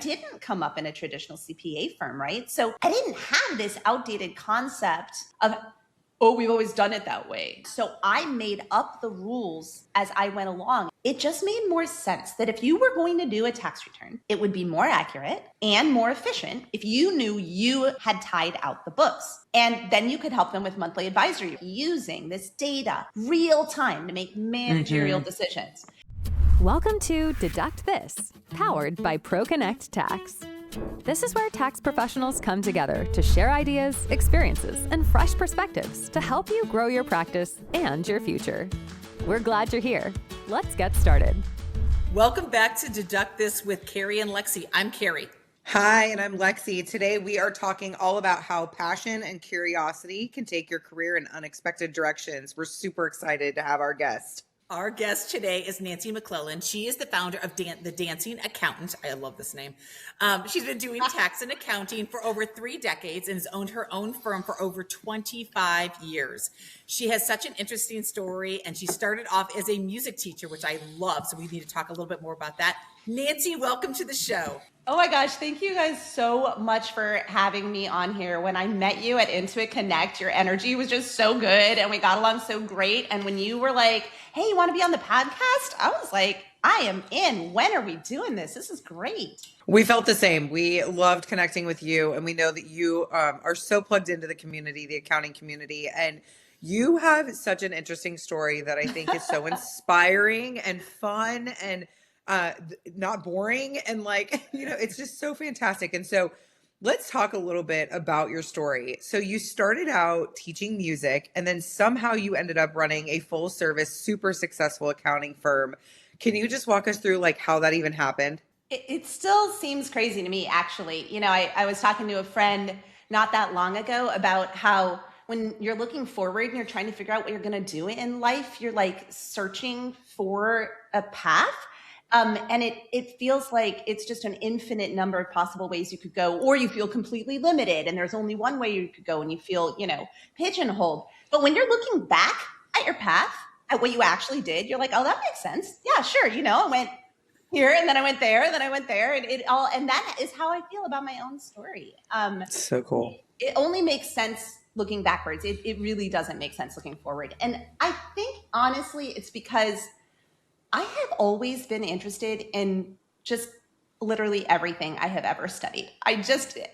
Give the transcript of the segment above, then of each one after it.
didn't come up in a traditional CPA firm, right? So I didn't have this outdated concept of, oh, we've always done it that way. So I made up the rules as I went along. It just made more sense that if you were going to do a tax return, it would be more accurate and more efficient if you knew you had tied out the books. And then you could help them with monthly advisory using this data real time to make managerial decisions. Welcome to Deduct This, powered by ProConnect Tax. This is where tax professionals come together to share ideas, experiences, and fresh perspectives to help you grow your practice and your future. We're glad you're here. Let's get started. Welcome back to Deduct This with Carrie and Lexi. I'm Carrie. Hi, and I'm Lexi. Today we are talking all about how passion and curiosity can take your career in unexpected directions. We're super excited to have our guest. Our guest today is Nancy McClelland. She is the founder of The Dancing Accountant. I love this name. She's been doing tax and accounting for over 3 decades and has owned her own firm for over 25 years. She has such an interesting story, and she started off as a music teacher, which I love. So we need to talk a little bit more about that. Nancy, welcome to the show. Oh my gosh, thank you guys so much for having me on here. When I met you at Intuit Connect, your energy was just so good and we got along so great. And when you were like, hey, you want to be on the podcast? I was like, I am in. When are we doing this? This is great. We felt the same. We loved connecting with you, and we know that you are so plugged into the community, the accounting community, and you have such an interesting story that I think is so inspiring and fun and not boring. And it's just so fantastic. And so let's talk a little bit about your story. So you started out teaching music, and then somehow you ended up running a full service, super successful accounting firm. Can you just walk us through how that even happened? It still seems crazy to me, actually. I was talking to a friend not that long ago about how when you're looking forward and you're trying to figure out what you're going to do in life, you're searching for a path. And it feels like it's just an infinite number of possible ways you could go, or you feel completely limited and there's only one way you could go and you feel, pigeonholed. But when you're looking back at your path, at what you actually did, you're like, oh, that makes sense. Yeah, sure. I went here and then I went there and then I went there and that is how I feel about my own story. So cool. It only makes sense looking backwards. It really doesn't make sense looking forward. And I think honestly, it's because I have always been interested in just literally everything I have ever studied. I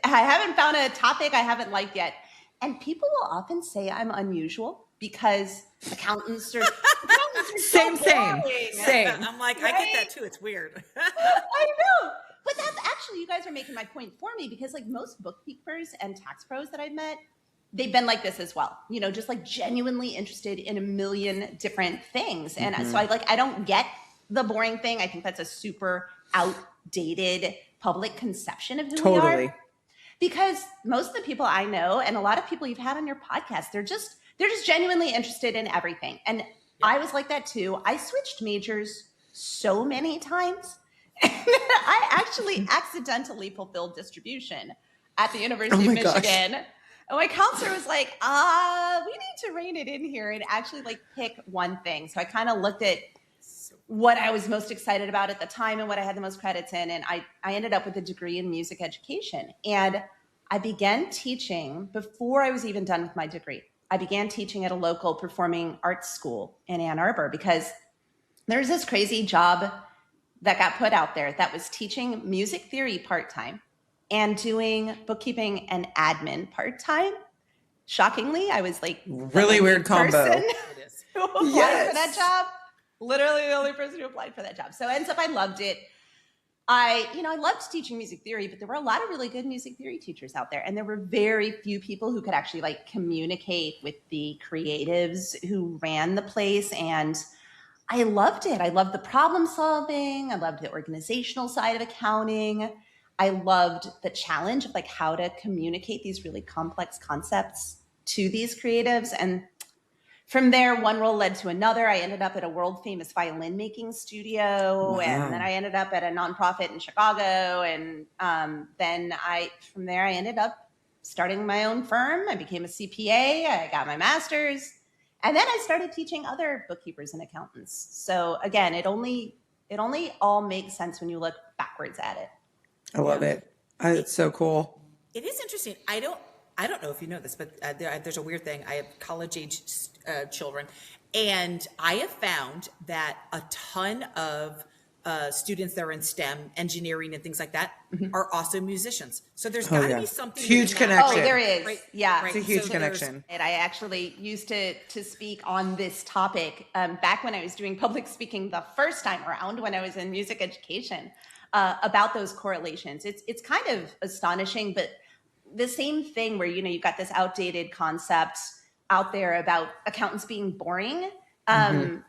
haven't found a topic I haven't liked yet. And people will often say I'm unusual because accountants are same. I'm like, right? I get that too. It's weird. I know. But that's actually, you guys are making my point for me because most bookkeepers and tax pros that I've met, they've been like this as well, just genuinely interested in a million different things. And so I don't get the boring thing. I think that's a super outdated public conception of who we are. Because most of the people I know and a lot of people you've had on your podcast, they're just genuinely interested in everything. And I was like that too. I switched majors so many times. I actually accidentally fulfilled distribution at the University of Michigan. Gosh. And my counselor was like, we need to rein it in here and actually pick one thing. So I kind of looked at what I was most excited about at the time and what I had the most credits in. And I ended up with a degree in music education. And I began teaching before I was even done with my degree. I began teaching at a local performing arts school in Ann Arbor because there's this crazy job that got put out there that was teaching music theory part-time and doing bookkeeping and admin part-time. Shockingly, I was really weird combo. Who applied for that job. Literally the only person who applied for that job. So ends up I loved it. I loved teaching music theory, but there were a lot of really good music theory teachers out there. And there were very few people who could actually communicate with the creatives who ran the place. And I loved it. I loved the problem solving. I loved the organizational side of accounting. I loved the challenge of how to communicate these really complex concepts to these creatives. And from there, one role led to another. I ended up at a world famous violin making studio. Wow. And then I ended up at a nonprofit in Chicago. And from there, I ended up starting my own firm. I became a CPA. I got my master's. And then I started teaching other bookkeepers and accountants. So again, it only all makes sense when you look backwards at it. I love it. It's so cool. It is interesting. I don't know if you know this, but there's a weird thing. I have college age children, and I have found that a ton of students that are in STEM, engineering, and things like that are also musicians. So there's got to be something. Huge within that. connection. Oh, there is. Right, Yeah. right. It's a huge So connection. And I actually used to speak on this topic back when I was doing public speaking the first time around when I was in music education about those correlations. It's kind of astonishing, but the same thing where, you've got this outdated concept out there about accountants being boring, and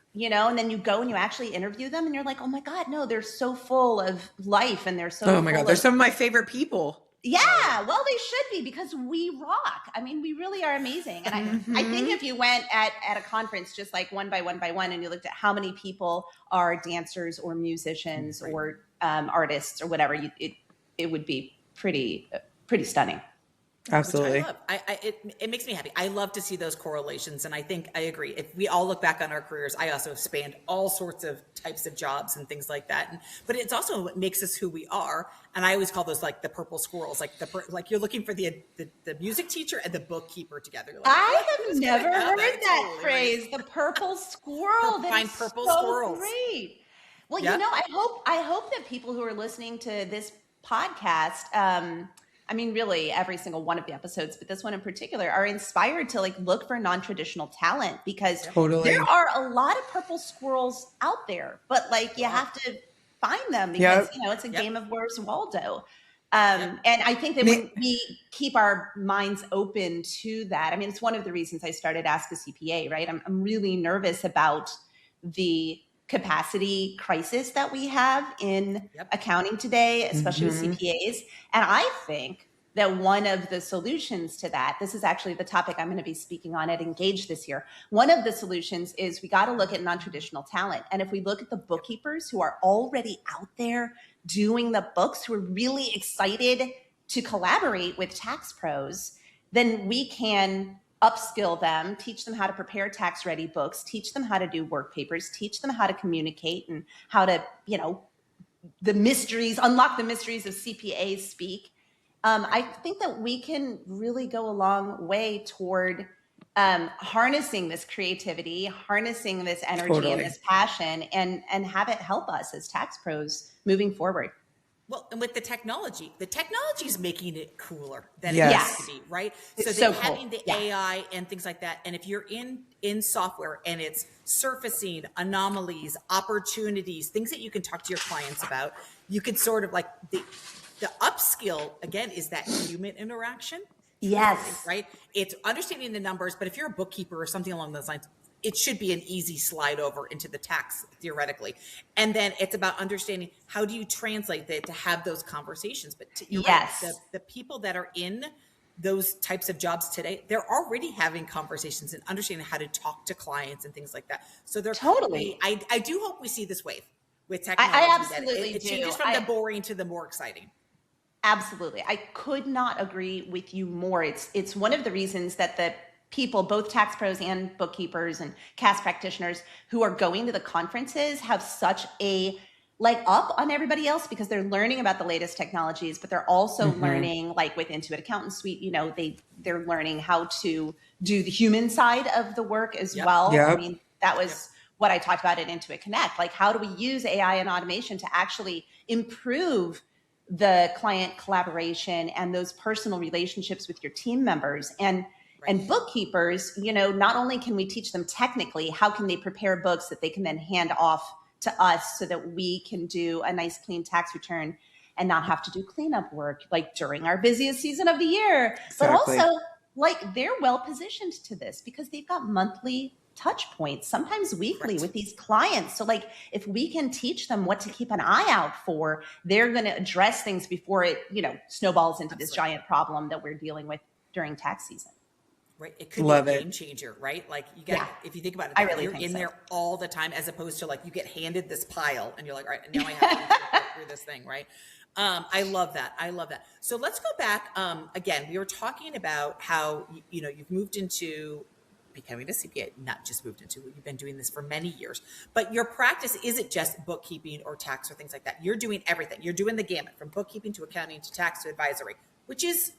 then you go and you actually interview them and you're like, oh my God, no, they're so full of life and they're so Oh my God. full They're of some of my favorite people. yeah, well, they should be because we rock. I mean, we really are amazing. And I think if you went at a conference just like one by one and you looked at how many people are dancers or musicians or artists or whatever, it would be pretty stunning. Absolutely. Which I love. It makes me happy. I love to see those correlations. And I think I agree. If we all look back on our careers, I also have spanned all sorts of types of jobs and things like that. But it's also what makes us who we are. And I always call those like the purple squirrels, like you're looking for the music teacher and the bookkeeper together. Like, I have never heard that Totally phrase, the purple squirrel. That Find is purple so squirrels. great. Well, Yep. I hope that people who are listening to this podcast, I mean, really every single one of the episodes, but this one in particular, are inspired to look for non-traditional talent because Totally. there are a lot of purple squirrels out there, but you have to find them because, it's a game of Where's Waldo. And I think that when we keep our minds open to that, I mean, it's one of the reasons I started Ask a CPA, right? I'm really nervous about the capacity crisis that we have in accounting today, especially with CPAs. And I think that one of the solutions to that, this is actually the topic I'm going to be speaking on at Engage this year. One of the solutions is we got to look at non-traditional talent. And if we look at the bookkeepers who are already out there doing the books, who are really excited to collaborate with tax pros, then we can upskill them, teach them how to prepare tax ready books, teach them how to do work papers, teach them how to communicate and how to, unlock the mysteries of CPAs speak. I think that we can really go a long way toward harnessing this creativity, harnessing this energy and this passion and have it help us as tax pros moving forward. Well, and with the technology is making it cooler than it Yes. used to be, right? It's So so having cool. the AI and things like that, and if you're in software and it's surfacing anomalies, opportunities, things that you can talk to your clients about, you could sort of the upskill again is that human interaction. Yes. Right. It's understanding the numbers, but if you're a bookkeeper or something along those lines, it should be an easy slide over into the tax theoretically. And then it's about understanding how do you translate that to have those conversations. But you're right, the people that are in those types of jobs today, they're already having conversations and understanding how to talk to clients and things like that. So they're totally. I do hope we see this wave with technology. I absolutely it do. changes from the boring to the more exciting. Absolutely. I could not agree with you more. It's one of the reasons that the people, both tax pros and bookkeepers and CAS practitioners who are going to the conferences have such a leg up on everybody else because they're learning about the latest technologies, but they're also learning with Intuit Accountant Suite, they're learning how to do the human side of the work as well. Yep. I mean, that was what I talked about at Intuit Connect. How do we use AI and automation to actually improve the client collaboration and those personal relationships with your team members and bookkeepers, not only can we teach them technically, how can they prepare books that they can then hand off to us so that we can do a nice clean tax return and not have to do cleanup work during our busiest season of the year. Exactly. But also they're well positioned to this because they've got monthly touch points, sometimes weekly with these clients. So if we can teach them what to keep an eye out for, they're going to address things before it, snowballs into this giant problem that we're dealing with during tax season. Right. It could be a game changer, right? You got, if you think about it, really you're think in so. there all the time, as opposed to you get handed this pile and you're like, all right, now I have to go through this thing. Right. I love that. So let's go back. Again, we were talking about how, you've moved into becoming a CPA, not just moved into it. You've been doing this for many years, but your practice isn't just bookkeeping or tax or things like that. You're doing everything. You're doing the gamut from bookkeeping to accounting to tax to advisory, which is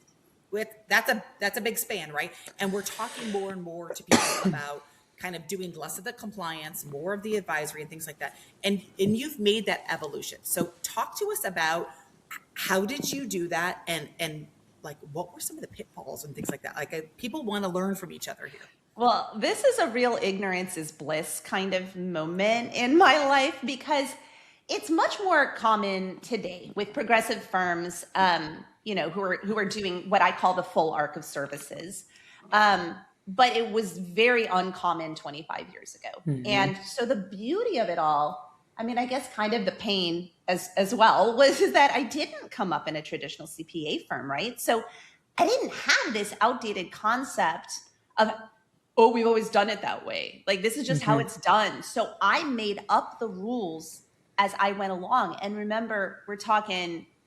that's a big span, right? And we're talking more and more to people about kind of doing less of the compliance, more of the advisory and things like that. And you've made that evolution. So talk to us about how did you do that, and like what were some of the pitfalls and things like that? Like people want to learn from each other here. Well, this is a real ignorance is bliss kind of moment in my life, because it's much more common today with progressive firms, who are doing what I call the full arc of services. But it was very uncommon 25 years ago. Mm-hmm. And so the beauty of it all, I mean, I guess kind of the pain as well, was that I didn't come up in a traditional CPA firm, right? So I didn't have this outdated concept of, oh, we've always done it that way. Like, this is just how it's done. So I made up the rules as I went along. And remember,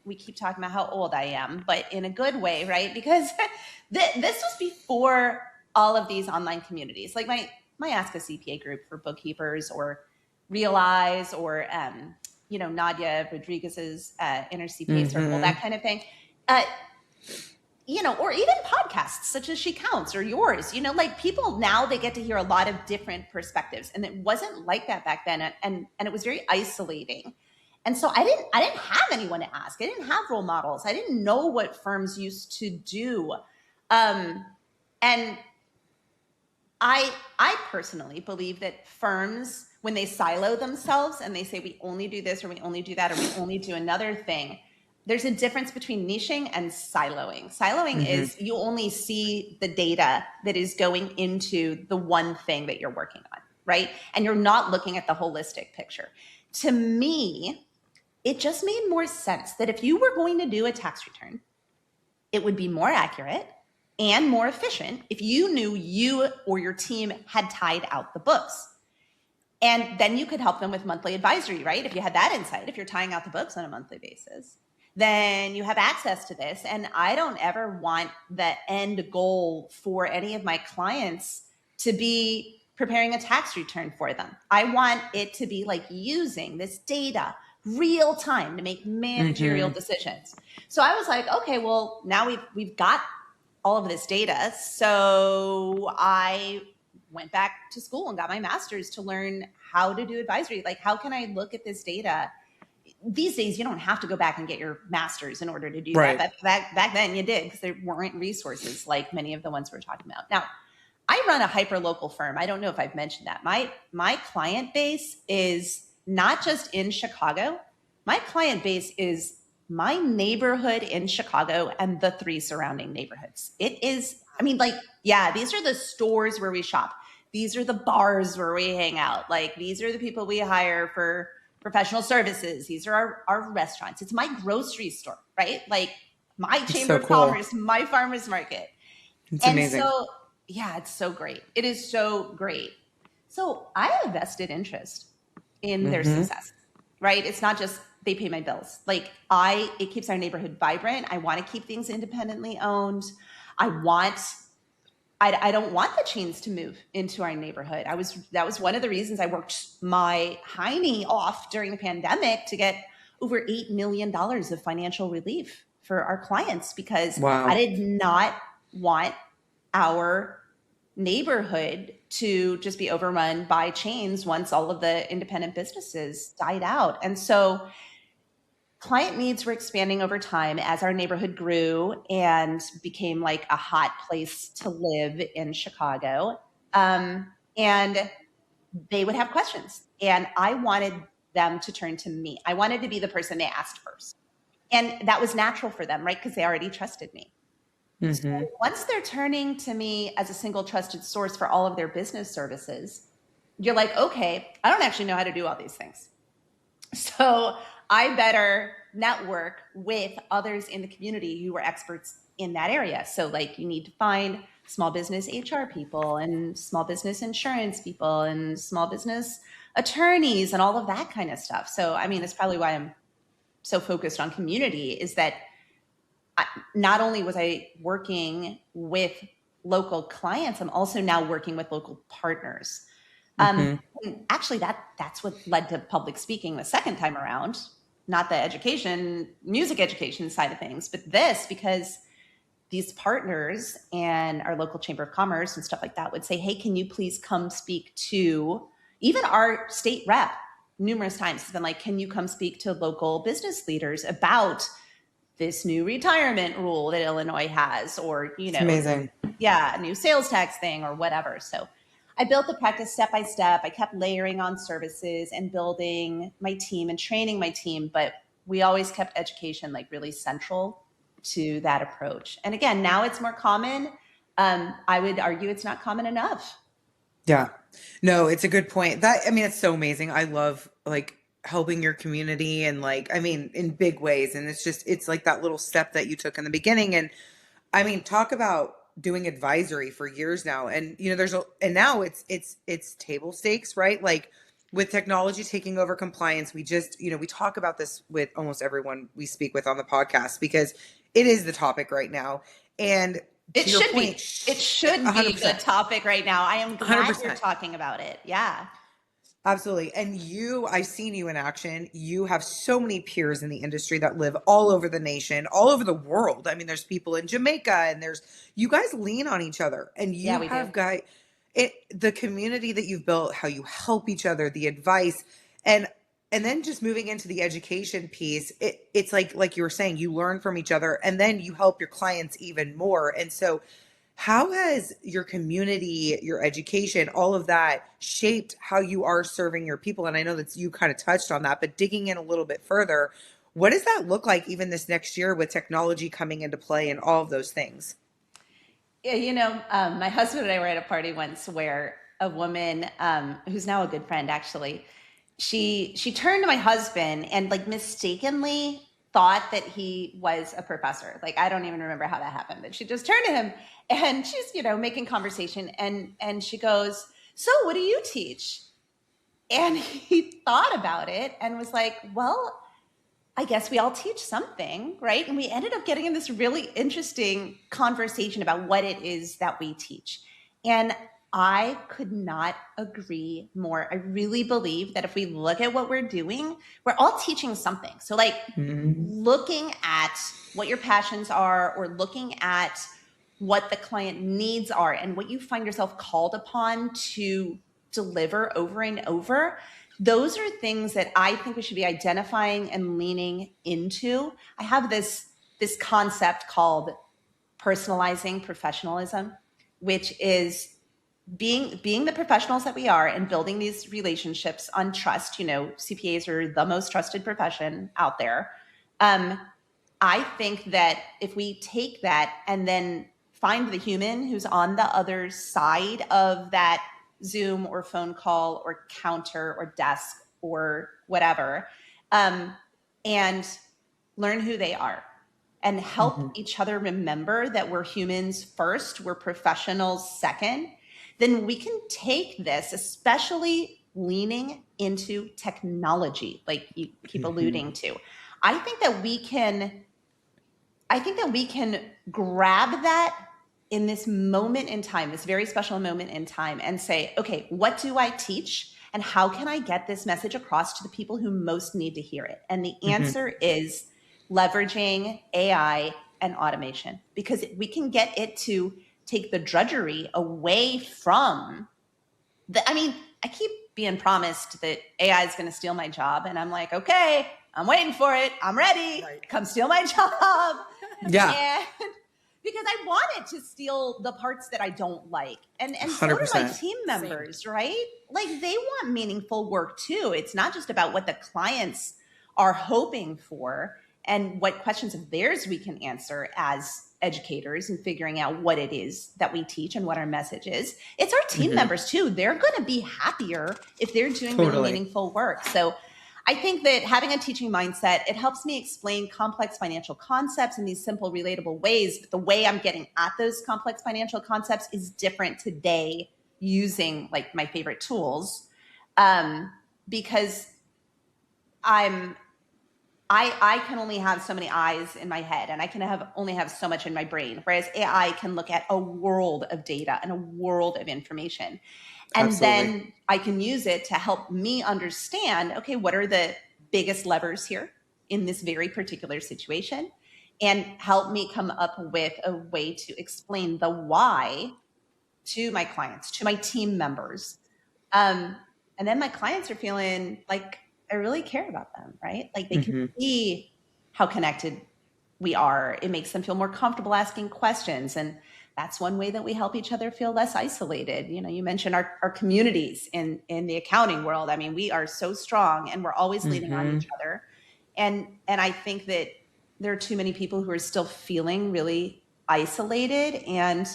we keep talking about how old I am, but in a good way, right? Because this was before all of these online communities, like my Ask a CPA group for bookkeepers, or Realize, or Nadia Rodriguez's Inner CPA Circle, that kind of thing. Or even podcasts such as She Counts or yours. Like, people now, they get to hear a lot of different perspectives, and it wasn't like that back then, and it was very isolating. And so I didn't have anyone to ask. I didn't have role models. I didn't know what firms used to do, and I personally believe that firms, when they silo themselves and they say we only do this or we only do that or we only do another thing, there's a difference between niching and siloing. Siloing is you only see the data that is going into the one thing that you're working on, right? And you're not looking at the holistic picture. To me, it just made more sense that if you were going to do a tax return, it would be more accurate and more efficient if you knew you or your team had tied out the books. And then you could help them with monthly advisory, right? If you had that insight, if you're tying out the books on a monthly basis, then you have access to this. And I don't ever want the end goal for any of my clients to be preparing a tax return for them. I want it to be like using this data real time to make managerial decisions. So I was like, okay, well, now we've got all of this data. So I went back to school and got my master's to learn how to do advisory. Like, how can I look at this data? These days, you don't have to go back and get your master's in order to do that. But back then you did, because there weren't resources like many of the ones we're talking about. Now, I run a hyper-local firm. I don't know if I've mentioned that. My client base is not just in Chicago. My client base is my neighborhood in Chicago and the 3 surrounding neighborhoods. It is, these are the stores where we shop. These are the bars where we hang out. Like, these are the people we hire for professional services. These are our restaurants. It's my grocery store, right? Like, my chamber of commerce, my farmer's market. It's amazing. So, yeah, it's so great. It is so great. So I have a vested interest in their success, right? It's not just they pay my bills. Like, it keeps our neighborhood vibrant. I want to keep things independently owned. I don't want the chains to move into our neighborhood. That was one of the reasons I worked my hiney off during the pandemic to get over $8 million of financial relief for our clients, because I did not want our neighborhood to just be overrun by chains once all of the independent businesses died out. And so client needs were expanding over time as our neighborhood grew and became like a hot place to live in Chicago. And they would have questions, and I wanted them to turn to me. I wanted to be the person they asked first. And that was natural for them, right? Because they already trusted me. So once they're turning to me as a single trusted source for all of their business services, you're like, okay, I don't actually know how to do all these things. So I better network with others in the community who are experts in that area. So, like, you need to find small business HR people and small business insurance people and small business attorneys and all of that kind of stuff. So, that's probably why I'm so focused on community, is that not only was I working with local clients, I'm also now working with local partners. Mhm. And actually, that's what led to public speaking the second time around, not the music education side of things, but this, because these partners and our local chamber of commerce and stuff like that would say, hey, can you please come speak to, even our state rep numerous times has been like, can you come speak to local business leaders about this new retirement rule that Illinois has, or, It's amazing. yeah, a new sales tax thing or whatever. So I built the practice step by step. I kept layering on services and building my team and training my team, but we always kept education like really central to that approach. And again, now it's more common. I would argue it's not common enough. Yeah. No, it's a good point. It's so amazing. I love like helping your community and like, in big ways. And it's like that little step that you took in the beginning. And talk about doing advisory for years now. And, and now it's table stakes, right? Like with technology taking over compliance, we talk about this with almost everyone we speak with on the podcast because it is the topic right now. And it should be. It should be 100%. the topic right now. I am glad 100%. you're talking about it. Yeah. Absolutely. And I've seen you in action. You have so many peers in the industry that live all over the nation, all over the world. There's people in Jamaica and you guys lean on each other and you have the community that you've built, how you help each other, the advice, and then just moving into the education piece, it's like you were saying, you learn from each other and then you help your clients even more. And so how has your community, your education, all of that shaped how you are serving your people? And I know that you kind of touched on that, but digging in a little bit further, what does that look like even this next year with technology coming into play and all of those things? Yeah, my husband and I were at a party once where a woman who's now a good friend, actually, she turned to my husband and like mistakenly thought that he was a professor. Like, I don't even remember how that happened, but she just turned to him and she's, making conversation and she goes, so what do you teach? And he thought about it and was like, well, I guess we all teach something, right? And we ended up getting in this really interesting conversation about what it is that we teach. And I could not agree more. I really believe that if we look at what we're doing, we're all teaching something. So like looking at what your passions are or looking at what the client needs are and what you find yourself called upon to deliver over and over, those are things that I think we should be identifying and leaning into. I have this concept called personalizing professionalism, which is being the professionals that we are and building these relationships on trust. CPAs are the most trusted profession out there. I think that if we take that and then find the human who's on the other side of that Zoom or phone call or counter or desk or whatever, and learn who they are and help each other remember that we're humans first, we're professionals second, then we can take this, especially leaning into technology, like you keep alluding to. I think that we can grab that in this moment in time, this very special moment in time, and say, okay, what do I teach? And how can I get this message across to the people who most need to hear it? And the answer is leveraging AI and automation, because we can get it to take the drudgery away from I keep being promised that AI is going to steal my job. And I'm like, okay, I'm waiting for it. I'm ready. Right. Come steal my job. Yeah. And because I want it to steal the parts that I don't like. And so 100%. do my team members, right? Like they want meaningful work too. It's not just about what the clients are hoping for and what questions of theirs we can answer as educators and figuring out what it is that we teach and what our message is. It's our team members too. They're going to be happier if they're doing really meaningful work. So I think that having a teaching mindset, it helps me explain complex financial concepts in these simple, relatable ways. But the way I'm getting at those complex financial concepts is different today using like my favorite tools, because I'm I can only have so many eyes in my head, and I can only have so much in my brain, whereas AI can look at a world of data and a world of information. And Absolutely. then I can use it to help me understand, okay, what are the biggest levers here in this very particular situation, and help me come up with a way to explain the why to my clients, to my team members. And then my clients are feeling like I really care about them, right? Like they can see how connected we are. It makes them feel more comfortable asking questions. And that's one way that we help each other feel less isolated. You know, you mentioned our communities in the accounting world. I mean, we are so strong and we're always leaning on each other. And I think that there are too many people who are still feeling really isolated, and,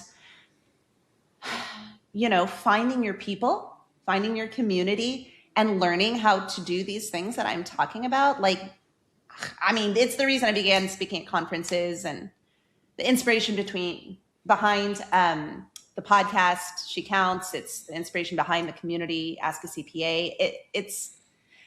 you know, finding your people, finding your community, and learning how to do these things that I'm talking about. Like, I mean, it's the reason I began speaking at conferences, and the inspiration behind the podcast, She Counts. It's the inspiration behind the community, Ask a CPA. It's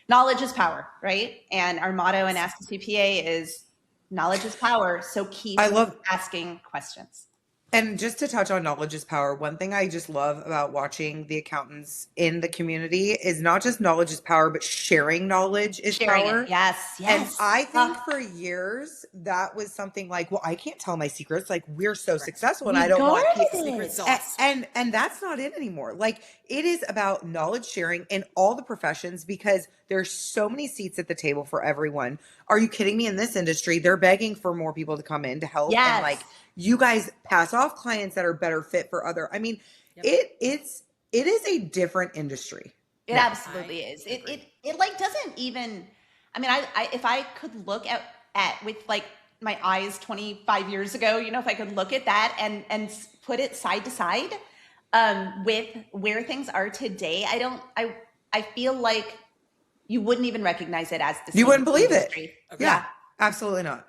knowledge is power, right? And our motto in Ask a CPA is knowledge is power. So keep asking questions. And just to touch on knowledge is power, one thing I just love about watching the accountants in the community is not just knowledge is power, but sharing knowledge is power. Yes. And I think for years that was something like, well, I can't tell my secrets. Like, we're so successful, and I don't want secret sauce. And that's not it anymore. Like, it is about knowledge sharing in all the professions, because there's so many seats at the table for everyone. Are you kidding me? In this industry, they're begging for more people to come in to help. Yes. And like, you guys pass off clients that are better fit for other. I mean, it is a different industry. It absolutely is. It like doesn't even, I mean, I if I could look at with like my eyes 25 years ago, you know, if I could look at that and put it side to side with where things are today, I feel like you wouldn't even recognize it as the same. You wouldn't believe industry. it. Yeah, absolutely not.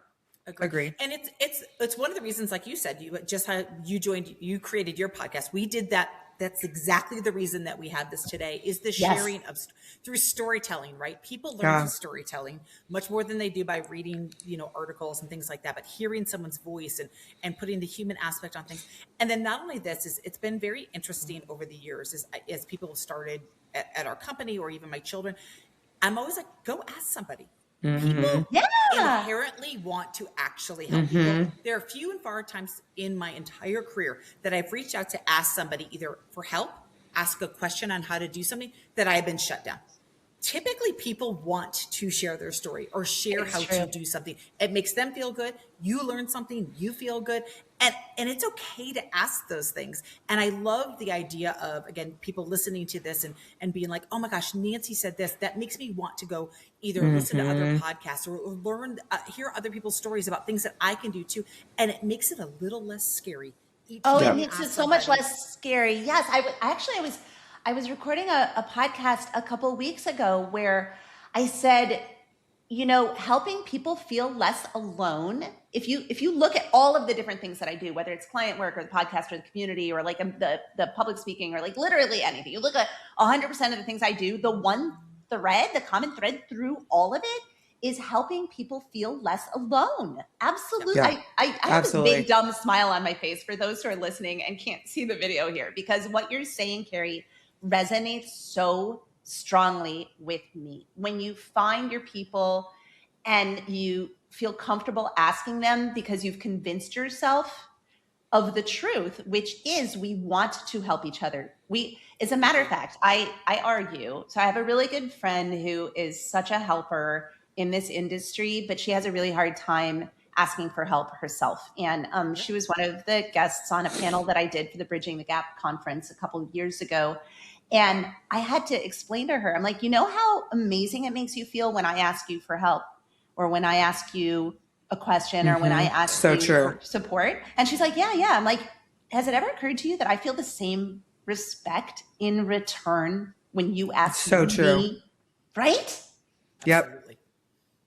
Agreed. And it's one of the reasons, like you said, how you created your podcast. We did that. That's exactly the reason that we have this today, is the sharing of through storytelling, right? People learn through storytelling much more than they do by reading, you know, articles and things like that, but hearing someone's voice and putting the human aspect on things. And then not only this, it's been very interesting over the years as people have started at our company, or even my children. I'm always like, go ask somebody. People inherently want to actually help people. There are few and far times in my entire career that I've reached out to ask somebody either for help, ask a question on how to do something, that I have been shut down. Typically, people want to share their story or share how to do something. It makes them feel good. You learn something, you feel good. And it's okay to ask those things. And I love the idea of, again, people listening to this and being like, oh my gosh, Nancy said this. That makes me want to go either listen to other podcasts or learn, hear other people's stories about things that I can do too. And it makes it a little less scary. It makes it so much less scary. Yes, I was recording a podcast a couple weeks ago where I said, you know, helping people feel less alone. If you look at all of the different things that I do, whether it's client work or the podcast or the community or like the public speaking or like literally anything, you look at 100% of the things I do, the common thread through all of it is helping people feel less alone. Absolutely. Yeah, I have this big dumb smile on my face for those who are listening and can't see the video here, because what you're saying, Carrie, resonates so strongly with me. When you find your people and you feel comfortable asking them because you've convinced yourself of the truth, which is we want to help each other. As a matter of fact, I argue. So I have a really good friend who is such a helper in this industry, but she has a really hard time asking for help herself. And she was one of the guests on a panel that I did for the Bridging the Gap conference a couple of years ago. And I had to explain to her, I'm like, you know how amazing it makes you feel when I ask you for help, or when I ask you a question, or when I ask you for support? And she's like, yeah. I'm like, has it ever occurred to you that I feel the same respect in return when you ask me? Right? Yep. Absolutely.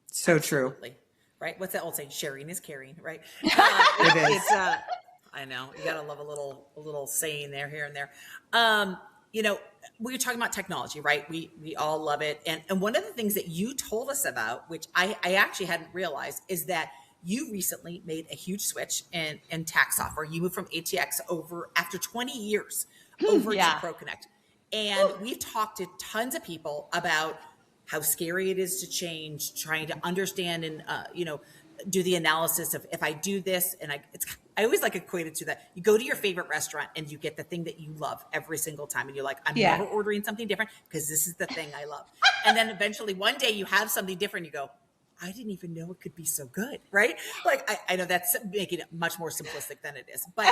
So true. Absolutely. Right? What's that old saying? Sharing is caring, right? It is. I know. You gotta love a little saying there, here and there. You know, we were talking about technology, right? We all love it. And one of the things that you told us about, which I actually hadn't realized, is that you recently made a huge switch in tax software. You moved from ATX over after 20 years over Yeah. to ProConnect. And we've talked to tons of people about how scary it is to change, trying to understand and, do the analysis of if I do this, and I always like equate it to that. You go to your favorite restaurant and you get the thing that you love every single time. And you're like, I'm Yeah. never ordering something different because this is the thing I love. And then eventually one day you have something different. You go, I didn't even know it could be so good, right? Like, I know that's making it much more simplistic than it is, but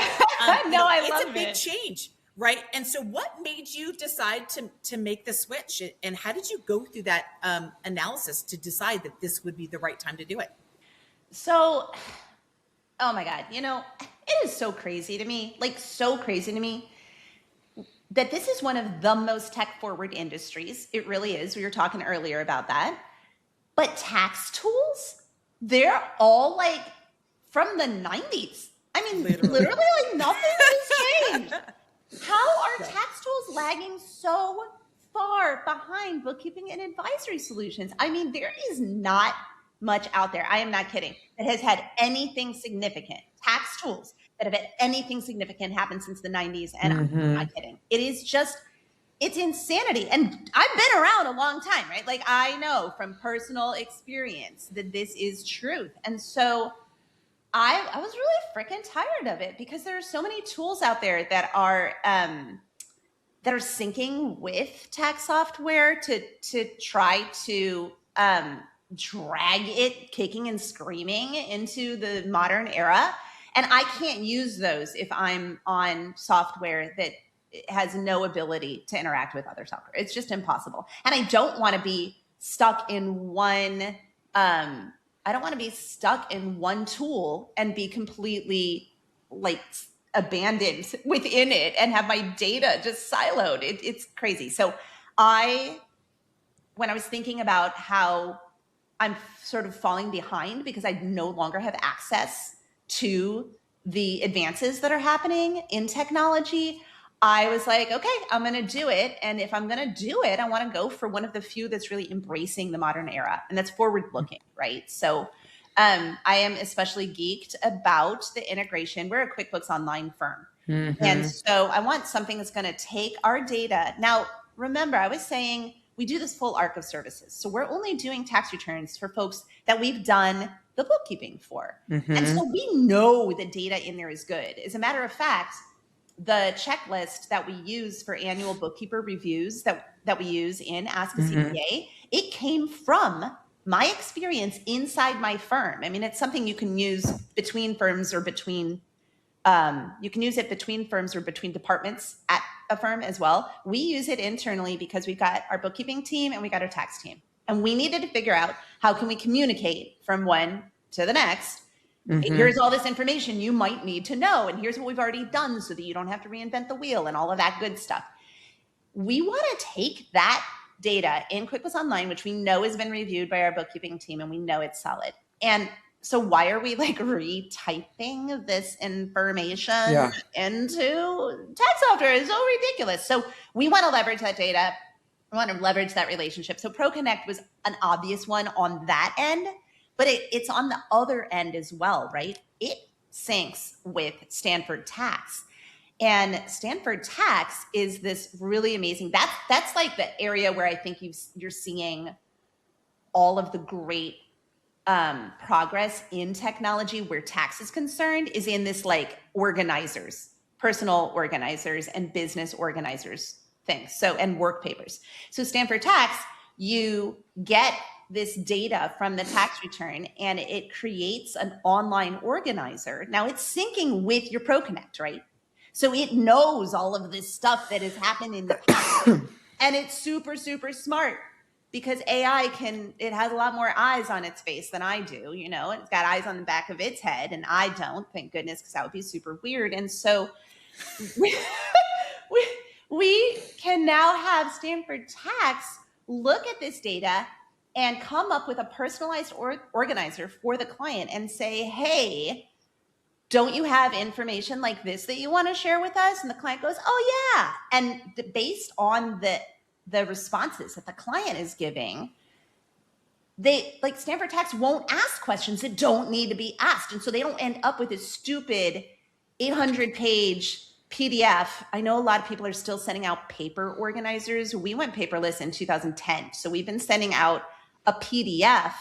No, I it's love a big it. change, right? And so what made you decide to make the switch? And how did you go through that analysis to decide that this would be the right time to do it? So, oh my God, it is so crazy to me, like so crazy to me that this is one of the most tech forward industries. It really is. We were talking earlier about that. But tax tools, they're all like from the 90s. I mean, literally like nothing has changed. How are tax tools lagging so far behind bookkeeping and advisory solutions? I mean, there is not much out there, I am not kidding, that has had anything significant, tax tools that have had anything significant happen since the 90s. And I'm not kidding. It is just, it's insanity. And I've been around a long time, right? Like I know from personal experience that this is truth. And so I was really freaking tired of it because there are so many tools out there that are syncing with tax software to try to drag it kicking and screaming into the modern era. And I can't use those if I'm on software that has no ability to interact with other software. It's just impossible. And I don't want to be stuck in one tool and be completely like abandoned within it and have my data just siloed. It's crazy. So when I was thinking about how I'm sort of falling behind because I no longer have access to the advances that are happening in technology, I was like, okay, I'm going to do it. And if I'm going to do it, I want to go for one of the few that's really embracing the modern era and that's forward looking, right? So I am especially geeked about the integration. We're a QuickBooks Online firm. And so I want something that's going to take our data. Now, remember, I was saying we do this full arc of services. So we're only doing tax returns for folks that we've done the bookkeeping for. And so we know the data in there is good. As a matter of fact, the checklist that we use for annual bookkeeper reviews that we use in Ask a CPA, it came from my experience inside my firm. I mean, it's something you can use between firms or between departments at a firm as well. We use it internally because we've got our bookkeeping team and we got our tax team. And we needed to figure out how can we communicate from one to the next. Here's all this information you might need to know. And here's what we've already done so that you don't have to reinvent the wheel and all of that good stuff. We want to take that data in QuickBooks Online, which we know has been reviewed by our bookkeeping team and we know it's solid. And so why are we like retyping this information into tax software? It's so ridiculous. So we want to leverage that data. We want to leverage that relationship. So ProConnect was an obvious one on that end, but it's on the other end as well, right? It syncs with Sanford Tax. And Sanford Tax is this really amazing, that's like the area where I think you're seeing all of the great progress in technology where tax is concerned is in this like organizers, personal organizers and business organizers things. So, and work papers. So Sanford Tax, you get this data from the tax return and it creates an online organizer. Now it's syncing with your ProConnect, right? So it knows all of this stuff that has happened in the past. And it's super, super smart because AI it has a lot more eyes on its face than I do, it's got eyes on the back of its head and I don't, thank goodness, because that would be super weird. And so we can now have Sanford Tax look at this data and come up with a personalized organizer for the client and say, hey, don't you have information like this that you want to share with us? And the client goes, oh yeah. And based on the responses that the client is giving, they like Sanford Tax won't ask questions that don't need to be asked. And so they don't end up with this stupid 800-page PDF. I know a lot of people are still sending out paper organizers. We went paperless in 2010. So we've been sending out a PDF,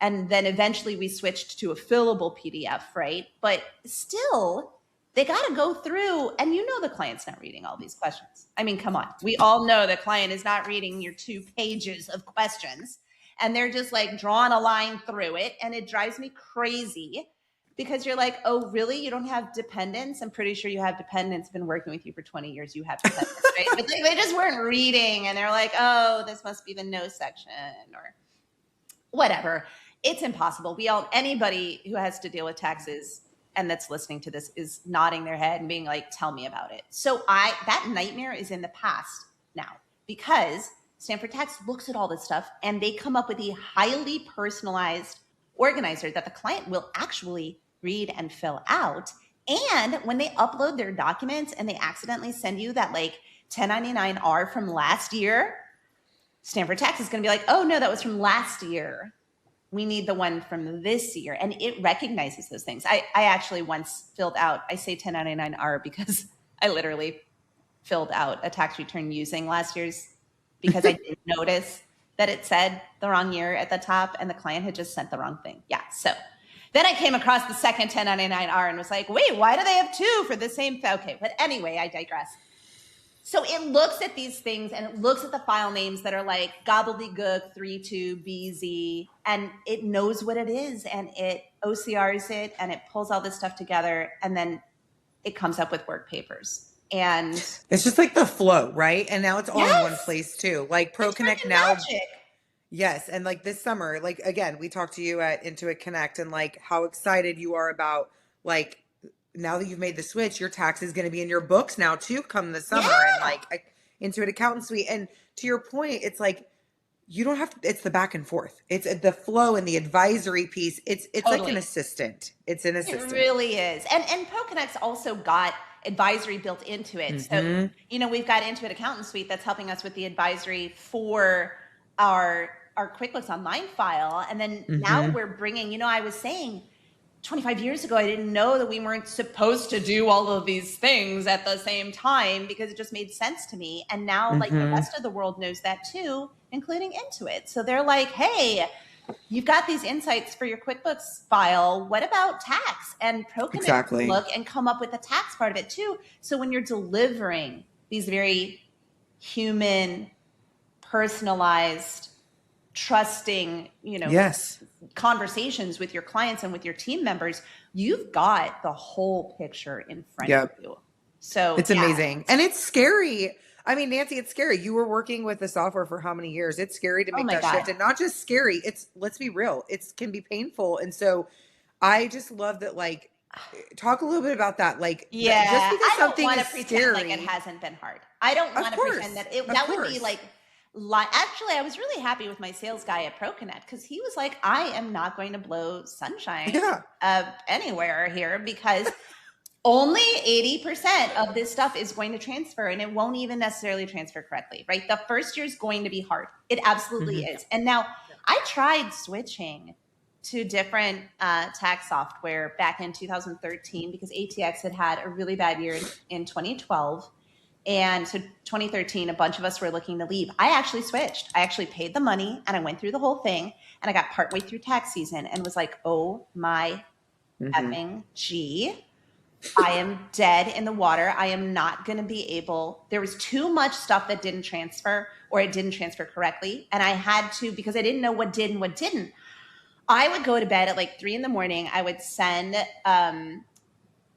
and then eventually we switched to a fillable PDF, right? But still, they got to go through, and you know the client's not reading all these questions. I mean, come on. We all know the client is not reading your 2 pages of questions, and they're just like drawing a line through it, and it drives me crazy because you're like, oh, really? You don't have dependents? I'm pretty sure you have dependents. Been working with you for 20 years. You have dependents, right? But they just weren't reading, and they're like, oh, this must be the no section or whatever. It's impossible. Anybody who has to deal with taxes and that's listening to this is nodding their head and being like, tell me about it. So that nightmare is in the past now because Sanford Tax looks at all this stuff and they come up with a highly personalized organizer that the client will actually read and fill out. And when they upload their documents and they accidentally send you that like 1099-R from last year, Sanford Tax is going to be like, oh no, that was from last year. We need the one from this year. And it recognizes those things. I actually once filled out, I say 1099-R because I literally filled out a tax return using last year's because I didn't notice that it said the wrong year at the top and the client had just sent the wrong thing. Yeah. So then I came across the second 1099-R and was like, wait, why do they have 2 for the same? Okay. But anyway, I digress. So it looks at these things and it looks at the file names that are like gobbledygook 32BZ and it knows what it is and it OCRs it and it pulls all this stuff together and then it comes up with work papers. And it's just like the flow, right? And now it's all in one place too. Like ProConnect now. Magic. Yes. And like this summer, like again, we talked to you at Intuit Connect and like how excited you are about like now that you've made the switch, your tax is going to be in your books now too come the summer and like Intuit Accountant Suite. And to your point, it's like you don't have to, it's the back and forth. It's the flow and the advisory piece. It's totally like an assistant. It's an assistant. It really is. And ProConnect's also got advisory built into it. So, we've got Intuit Accountant Suite that's helping us with the advisory for our QuickBooks Online file. And then now we're bringing, I was saying 25 years ago, I didn't know that we weren't supposed to do all of these things at the same time because it just made sense to me. And now like the rest of the world knows that too, including Intuit. So they're like, hey, you've got these insights for your QuickBooks file. What about tax? And ProConnect can look and come up with the tax part of it too. So when you're delivering these very human, personalized, trusting, conversations with your clients and with your team members, you've got the whole picture in front of you. So it's amazing. And it's scary. I mean, Nancy, it's scary. You were working with the software for how many years? It's scary to make that shift. And not just scary. Let's be real. It can be painful. And so I just love that, like, talk a little bit about that. Like, just because something is scary. Like it hasn't been hard. I don't want to pretend that that would be like, actually, I was really happy with my sales guy at ProConnect because he was like, I am not going to blow sunshine anywhere here because only 80% of this stuff is going to transfer and it won't even necessarily transfer correctly, right? The first year is going to be hard. It absolutely is. And now I tried switching to different tax software back in 2013 because ATX had a really bad year in 2012. And so 2013, a bunch of us were looking to leave. I actually switched. I actually paid the money and I went through the whole thing and I got partway through tax season and was like, oh my effing G, I am dead in the water. I am not going to be able, there was too much stuff that didn't transfer or it didn't transfer correctly. And I had to, because I didn't know what did and what didn't, I would go to bed at like 3 a.m. I would send,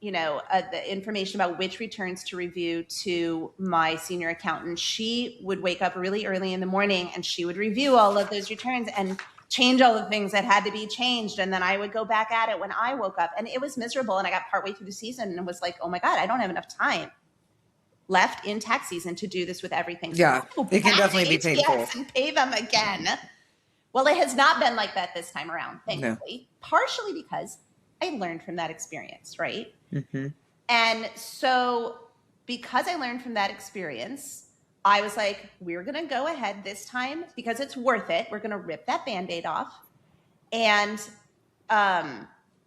the information about which returns to review to my senior accountant. She would wake up really early in the morning and she would review all of those returns and change all the things that had to be changed. And then I would go back at it when I woke up and it was miserable. And I got partway through the season and was like, oh my God, I don't have enough time left in tax season to do this with everything. Yeah, it can definitely be painful. And pay them again. Well, it has not been like that this time around, thankfully, partially because I learned from that experience, right? Mm-hmm. And so because I learned from that experience, I was like, we're going to go ahead this time because it's worth it. We're going to rip that Band-Aid off. And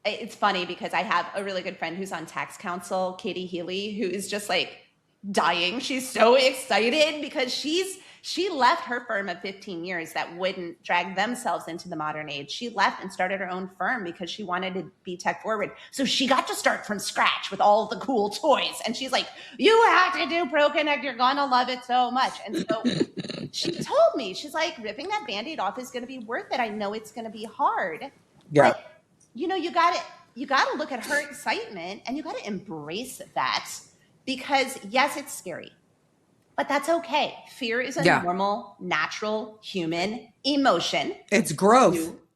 it's funny because I have a really good friend who's on tax council, Katie Healy, who is just like dying. She's so excited because she left her firm of 15 years that wouldn't drag themselves into the modern age. She left and started her own firm because she wanted to be tech forward. So she got to start from scratch with all the cool toys. And she's like, you have to do ProConnect. You're going to love it so much. And so she told me, she's like, ripping that Band-Aid off is going to be worth it. I know it's going to be hard. Yeah. But, you know, you got to look at her excitement and you got to embrace that because yes, it's scary. But that's okay. Fear is a normal, natural human emotion. It's growth.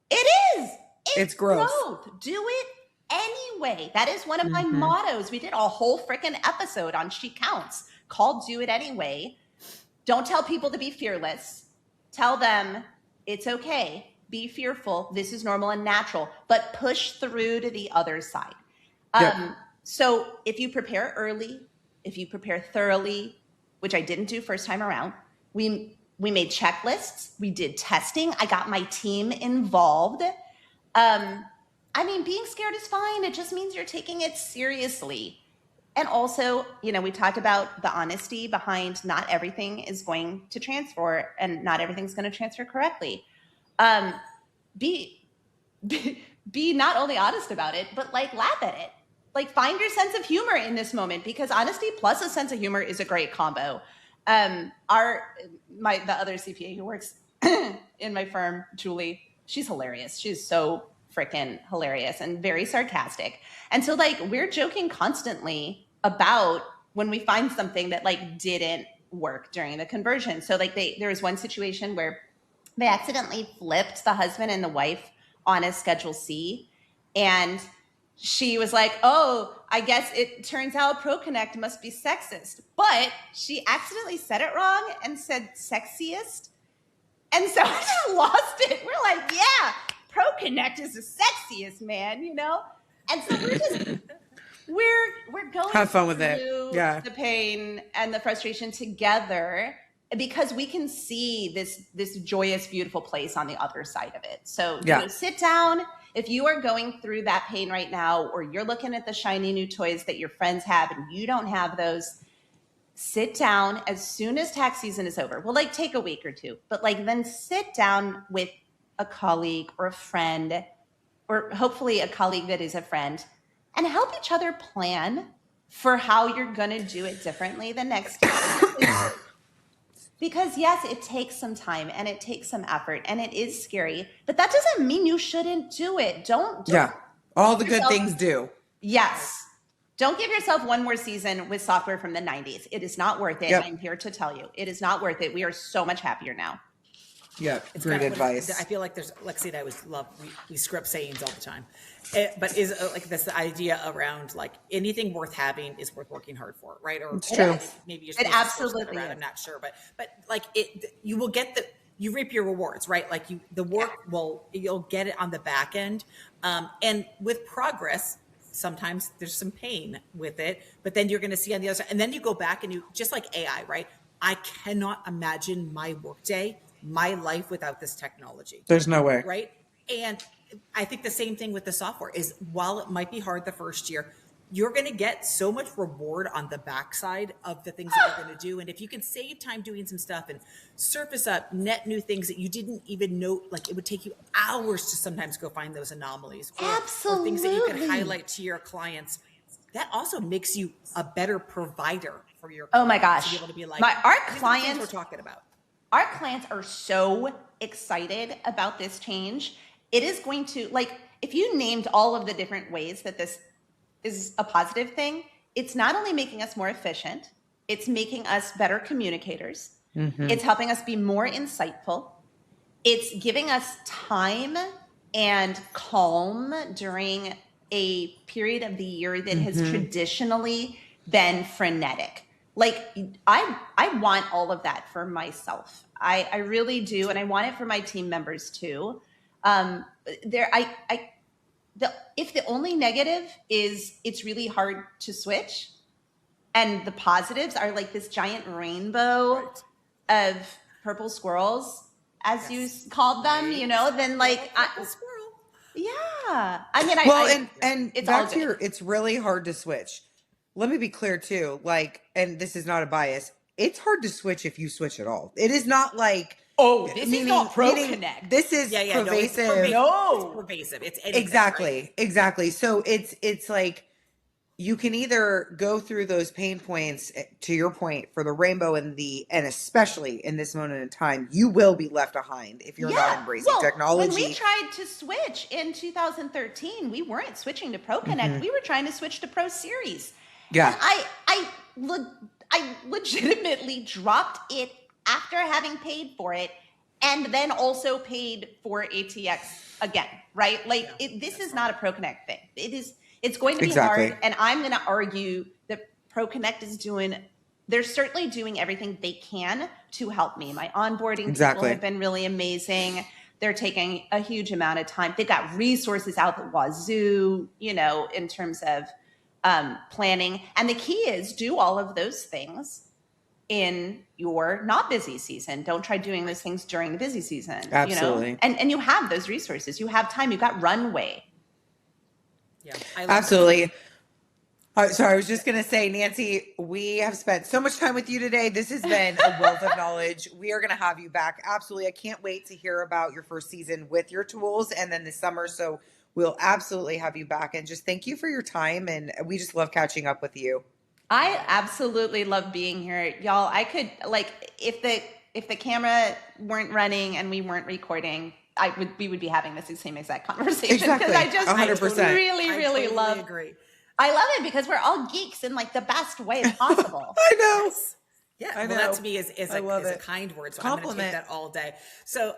It is. It's growth. Do it anyway. That is one of my mottos. We did a whole freaking episode on She Counts called Do It Anyway. Don't tell people to be fearless. Tell them it's okay. Be fearful. This is normal and natural, but push through to the other side. So if you prepare early, if you prepare thoroughly, which I didn't do first time around. We made checklists. We did testing. I got my team involved. I mean, being scared is fine. It just means you're taking it seriously. And also, you know, we talked about the honesty behind not everything is going to transfer and not everything's going to transfer correctly. Be not only honest about it, but like laugh at it. Like find your sense of humor in this moment because honesty plus a sense of humor is a great combo. The other CPA who works in my firm, Julie, she's hilarious. She's so freaking hilarious and very sarcastic. And so like we're joking constantly about when we find something that like didn't work during the conversion. So like there was one situation where they accidentally flipped the husband and the wife on a Schedule C and she was like, oh, I guess it turns out ProConnect must be sexist. But she accidentally said it wrong and said sexiest. And so I just lost it. We're like, yeah, ProConnect is the sexiest, man, you know? And so we're going have fun with through it. Yeah. The pain and the frustration together because we can see this joyous, beautiful place on the other side of it. So you know, sit down. If you are going through that pain right now, or you're looking at the shiny new toys that your friends have and you don't have those, sit down as soon as tax season is over. We'll like take a week or two, but like then sit down with a colleague or a friend, or hopefully a colleague that is a friend, and help each other plan for how you're going to do it differently the next time. Because yes, it takes some time and it takes some effort and it is scary, but that doesn't mean you shouldn't do it. Don't all the good things do. Yes. Don't give yourself one more season with software from the 90s. It is not worth it. I'm here to tell you, it is not worth it. We are so much happier now. Yeah, great advice. I feel like there's Lexi and I always love we script sayings all the time, but is like this idea around like anything worth having is worth working hard for, right? Or it's true. Maybe you're it absolutely around, I'm not sure, but like you will get you reap your rewards, right? Like the work you'll get it on the back end, and with progress. Sometimes there's some pain with it, but then you're going to see on the other side, and then you go back and you just like AI, right? I cannot imagine my workday, my life without this technology. There's no way. Right. And I think the same thing with the software is while it might be hard the first year, you're going to get so much reward on the backside of the things that you're going to do. And if you can save time doing some stuff and surface up net new things that you didn't even know, like it would take you hours to sometimes go find those anomalies or things that you can highlight to your clients. That also makes you a better provider for your clients. Oh my gosh. To be able to be like, our these clients are the things we're talking about. Our clients are so excited about this change. It is going to, like, if you named all of the different ways that this is a positive thing, it's not only making us more efficient, it's making us better communicators. Mm-hmm. It's helping us be more insightful. It's giving us time and calm during a period of the year that has traditionally been frenetic. Like I want all of that for myself. I really do. And I want it for my team members too. if the only negative is it's really hard to switch, and the positives are like this giant rainbow of purple squirrels, as you called them, you know, then like, Purple squirrel. yeah. I mean, and it's all back to good. your, it's really hard to switch. Let me be clear too, like, and this is not a bias. It's hard to switch if you switch at all. It is not like, This is not ProConnect. This is pervasive. No, it's pervasive. It's anything, right? Exactly. So it's like you can either go through those pain points, to your point, for the rainbow and especially in this moment in time, you will be left behind if you're not embracing technology. When we tried to switch in 2013, we weren't switching to ProConnect. We were trying to switch to Pro Series. Yeah. And I legitimately dropped it after having paid for it, and then also paid for ATX again, right? Like this is not a ProConnect thing. It's going to be hard, and I'm going to argue that ProConnect they're certainly doing everything they can to help me. My onboarding people have been really amazing. They're taking a huge amount of time. They've got resources out the wazoo, you know, in terms of planning. And the key is do all of those things in your not busy season. Don't try doing those things during the busy season. Absolutely. You know? And you have those resources. You have time. You've got runway. Yeah, absolutely. So I was just going to say, Nancy, we have spent so much time with you today. This has been a wealth of knowledge. We are going to have you back. Absolutely. I can't wait to hear about your first season with your tools and then this summer. So we'll absolutely have you back. And just thank you for your time. And we just love catching up with you. I absolutely love being here. Y'all, I could, like, if the camera weren't running and we weren't recording, we would be having this same exact conversation. Exactly. I just 100%. really totally love. Agree. I love it because we're all geeks in like the best way possible. I know. Yeah, I well, know. that to me is a kind word, so I'm going to take that all day. So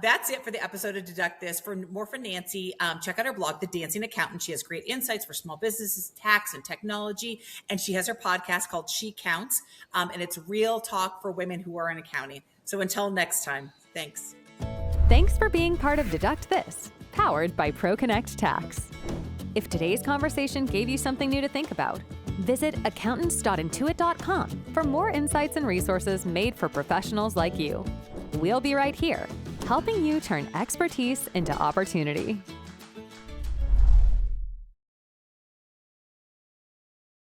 that's it for the episode of Deduct This. For more from Nancy, check out her blog, The Dancing Accountant. She has great insights for small businesses, tax, and technology. And she has her podcast called She Counts, and it's real talk for women who are in accounting. So until next time, thanks. Thanks for being part of Deduct This, powered by ProConnect Tax. If today's conversation gave you something new to think about, visit accountants.intuit.com for more insights and resources made for professionals like you. We'll be right here, helping you turn expertise into opportunity.